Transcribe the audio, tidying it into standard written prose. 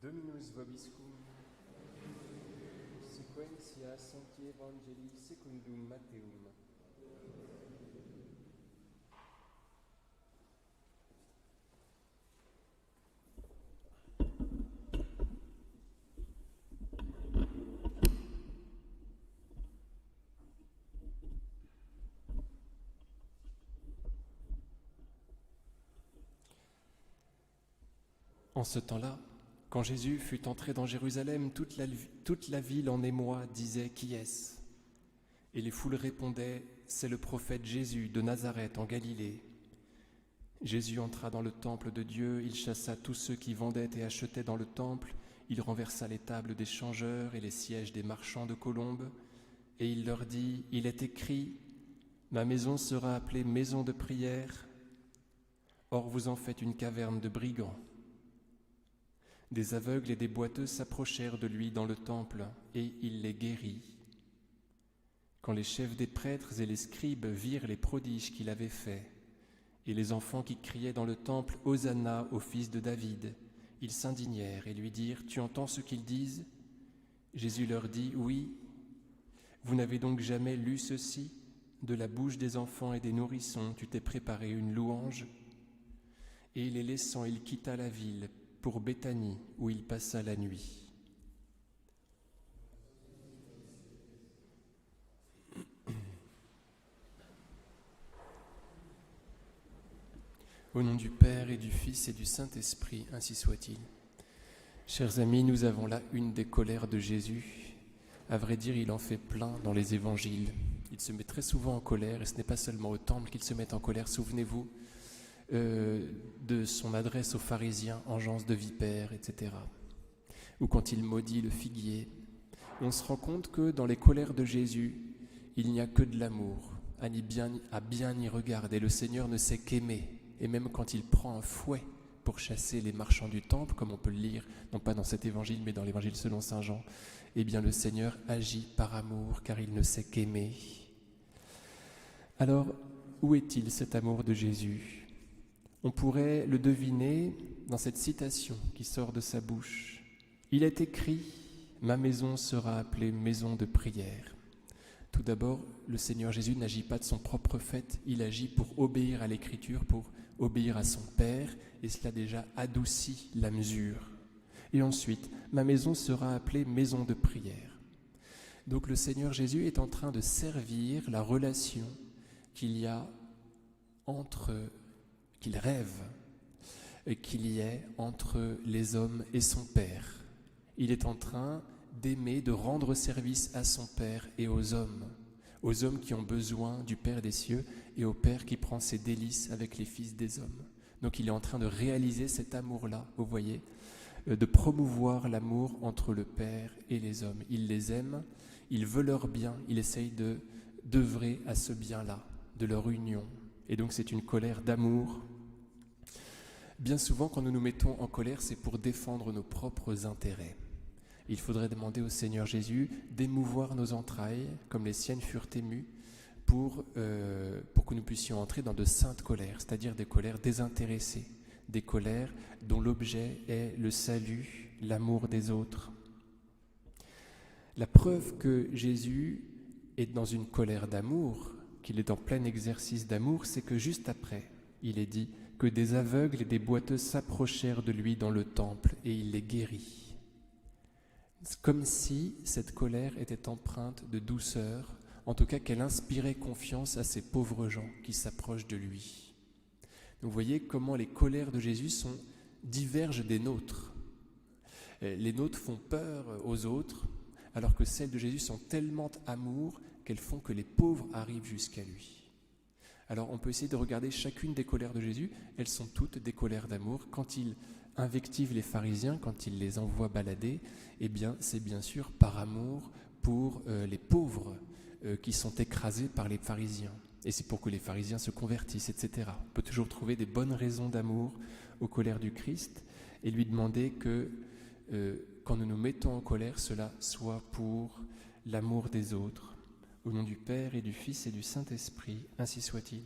Dominus vobiscum, sequentia Sancti Evangelii secundum Matteum. En ce temps-là, quand Jésus fut entré dans Jérusalem, toute la ville en émoi disait « Qui est-ce » Et les foules répondaient « C'est le prophète Jésus de Nazareth en Galilée. » Jésus entra dans le temple de Dieu, il chassa tous ceux qui vendaient et achetaient dans le temple, il renversa les tables des changeurs et les sièges des marchands de colombes, et il leur dit « Il est écrit, ma maison sera appelée maison de prière, or vous en faites une caverne de brigands. » Des aveugles et des boiteux s'approchèrent de lui dans le temple, et il les guérit. Quand les chefs des prêtres et les scribes virent les prodiges qu'il avait faits, et les enfants qui criaient dans le temple « Hosanna au fils de David », ils s'indignèrent et lui dirent « Tu entends ce qu'ils disent ?» Jésus leur dit « Oui. Vous n'avez donc jamais lu ceci ? De la bouche des enfants et des nourrissons, tu t'es préparé une louange. » Et les laissant, il quitta la ville pour Béthanie, où il passa la nuit. Au nom du Père et du Fils et du Saint-Esprit, ainsi soit-il. Chers amis, nous avons là une des colères de Jésus. À vrai dire, il en fait plein dans les évangiles. Il se met très souvent en colère, et ce n'est pas seulement au temple qu'il se met en colère. Souvenez-vous de son adresse aux pharisiens, engeance de vipères, etc. Ou quand il maudit le figuier. On se rend compte que dans les colères de Jésus, il n'y a que de l'amour, à bien y regarder. Le Seigneur ne sait qu'aimer. Et même quand il prend un fouet pour chasser les marchands du temple, comme on peut le lire, non pas dans cet évangile, mais dans l'évangile selon saint Jean, eh bien le Seigneur agit par amour, car il ne sait qu'aimer. Alors, où est-il cet amour de Jésus ? On pourrait le deviner dans cette citation qui sort de sa bouche. Il est écrit « Ma maison sera appelée maison de prière ». Tout d'abord, le Seigneur Jésus n'agit pas de son propre fait, il agit pour obéir à l'Écriture, pour obéir à son Père, et cela déjà adoucit la mesure. Et ensuite, « Ma maison sera appelée maison de prière ». Donc le Seigneur Jésus est en train de servir la relation qu'il y a qu'il rêve qu'il y ait entre les hommes et son Père. Il est en train d'aimer, de rendre service à son Père et aux hommes qui ont besoin du Père des cieux et au Père qui prend ses délices avec les fils des hommes. Donc il est en train de réaliser cet amour-là, vous voyez, de promouvoir l'amour entre le Père et les hommes. Il les aime, il veut leur bien, il essaye d'œuvrer à ce bien-là, de leur union. Et donc c'est une colère d'amour. Bien souvent, quand nous nous mettons en colère, c'est pour défendre nos propres intérêts. Il faudrait demander au Seigneur Jésus d'émouvoir nos entrailles, comme les siennes furent émues, pour que nous puissions entrer dans de saintes colères, c'est-à-dire des colères désintéressées, des colères dont l'objet est le salut, l'amour des autres. La preuve que Jésus est dans une colère d'amour, qu'il est en plein exercice d'amour, c'est que juste après, il est dit que des aveugles et des boiteux s'approchèrent de lui dans le temple et il les guérit. C'est comme si cette colère était empreinte de douceur, en tout cas qu'elle inspirait confiance à ces pauvres gens qui s'approchent de lui. Donc vous voyez comment les colères de Jésus divergent des nôtres. Les nôtres font peur aux autres, alors que celles de Jésus sont tellement amour qu'elles font que les pauvres arrivent jusqu'à lui. Alors on peut essayer de regarder chacune des colères de Jésus, elles sont toutes des colères d'amour. Quand il invective les pharisiens, quand il les envoie balader, eh bien c'est bien sûr par amour pour les pauvres qui sont écrasés par les pharisiens. Et c'est pour que les pharisiens se convertissent, etc. On peut toujours trouver des bonnes raisons d'amour aux colères du Christ et lui demander que quand nous nous mettons en colère, cela soit pour l'amour des autres. Au nom du Père et du Fils et du Saint-Esprit, ainsi soit-il.